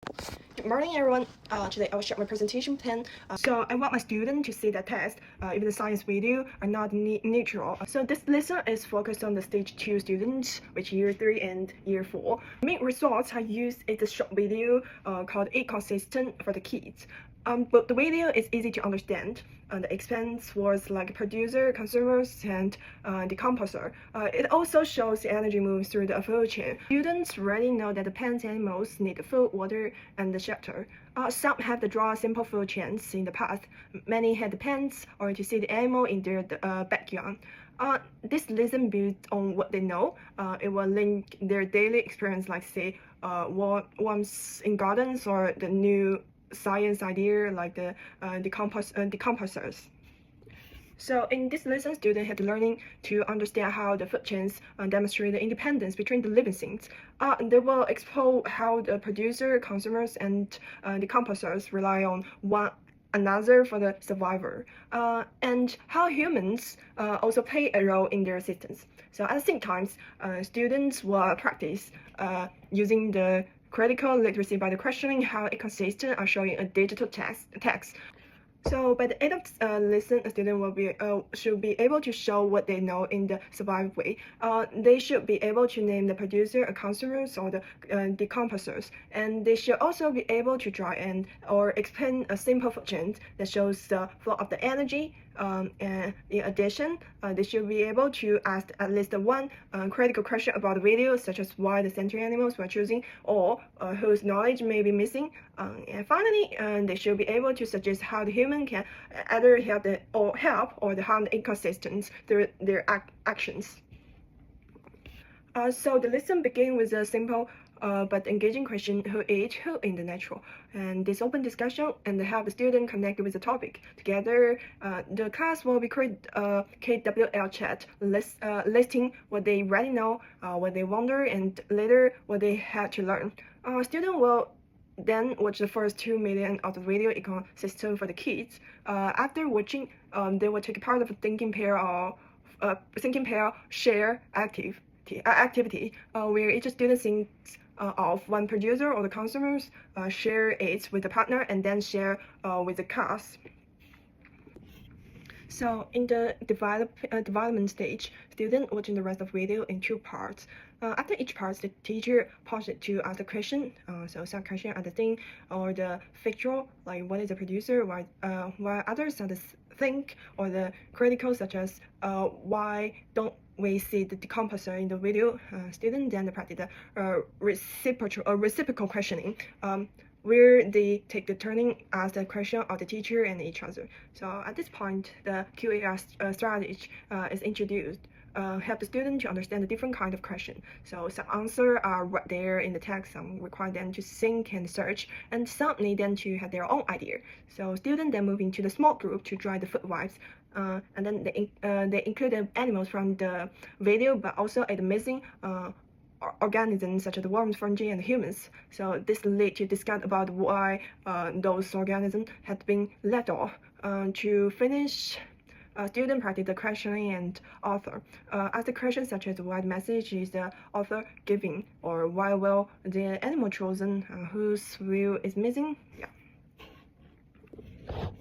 Good morning, everyone. Today I will share my presentation plan. So I want my student to see the test, even the science video are not neutral. So this lesson is focused on the stage 2 students, which year 3 and year 4. Main results I used is a short video called Ecosystem for the Kids. But the video is easy to understand. The expense was like producer, consumers, and decomposer. It also shows the energy moves through the food chain. Students already know that the plant animals need food, water, and the shelter. Some have to draw simple food chains in the past. Many had the pens or to see the animal in their backyard. This lesson builds on what they know. It will link their daily experience, like say worms in gardens or the new science idea like the decomposers. So in this lesson, students had learning to understand how the food chains demonstrate the independence between the living things. They will explore how the producer, consumers, and decomposers rely on one another for the survivor, and how humans also play a role in their systems. So at the same time, students will practice using the critical literacy by the questioning how ecosystems are showing a digital text. So by the end of lesson, a student will should be able to show what they know in the survival way. They should be able to name the producer, consumers, or the decomposers, and they should also be able to draw or explain a simple function that shows the flow of the energy. And in addition, they should be able to ask at least one critical question about the video, such as why the sentient animals were choosing or whose knowledge may be missing. And finally, they should be able to suggest how the human can either help or harm the ecosystems through their actions. So the lesson begins with a simple but engaging question: who is who in the natural? And this open discussion and help the student connect with the topic. Together, the class will be create a KWL chat listing what they already know, what they wonder, and later what they had to learn. Student will then watch the first 2 million of the video ecosystem for the kids. After watching, they will take part of a thinking pair share activity where each student thinks of one producer or the consumers, share it with the partner, and then share with the class. So in the development stage, students watching the rest of video in 2 parts. After each part, the teacher pauses to ask the question. So some question are the thing or the factual, like what is the producer, while others are the think or the critical, such as why don't we see the decomposer in the video. Students then practice the reciprocal questioning, where they take the turning ask the question of the teacher and each other. So at this point, the QA strategy is introduced. Help the student to understand the different kind of question. So some answers are right there in the text, some require them to think and search, and some need them to have their own idea. So students then move into the small group to try the food vibes. And then they include the animals from the video, but also the missing organisms such as the worms, fungi, and humans. So this led to discuss about why those organisms had been left off. To finish, student practice the questioning and author. Ask the questions such as what message is the author giving, or why will the animal chosen, whose will is missing. Yeah.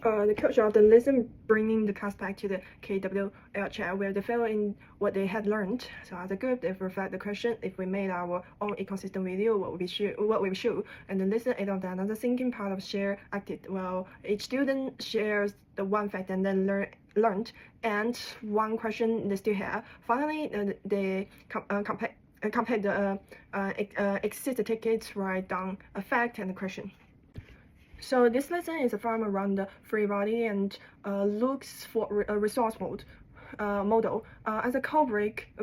The culture of the lesson bringing the class back to the KWL chat where they fill in what they had learned. So as a group, they reflect the question: if we made our own ecosystem video, what we show, and the lesson is of another thinking part of share acted. Well, each student shares the one fact and then learned, and one question they still have. Finally, they compare the exit tickets, write down a fact and a question. So this lesson is a farm around the free body and looks for a resource model. As a code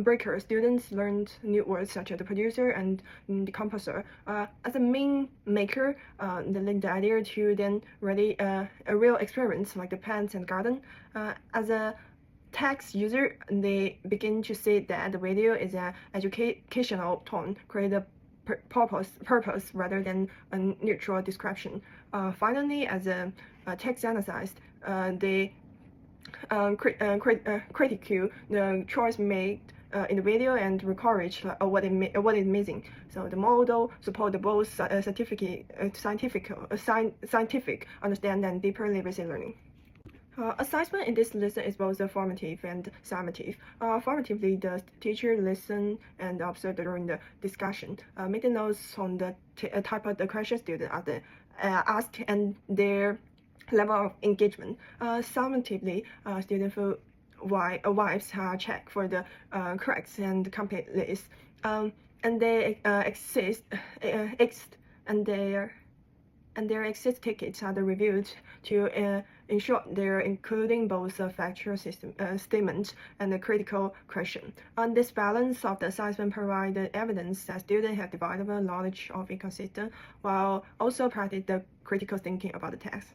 breaker, students learned new words such as the producer and decomposer. As a main maker, they link the idea to then ready a real experience like the plants and garden. As a text user, they begin to see that the video is an educational tone, create a purpose rather than a neutral description. Finally, as a text analyst, they critique the choice made in the video and encourage what is missing. So the model support both scientific understanding and deeper literacy learning. Assessment in this lesson is both formative and summative. Formatively, the teacher listen and observe during the discussion, making notes on the type of the question students ask and their level of engagement. Summatively, students will wives check for the correct and complete list, and they exist and their exit tickets are reviewed to ensure they're including both a factual statement and a critical question. On this balance of the assessment provided evidence that students have developed a knowledge of ecosystem while also practice the critical thinking about the text.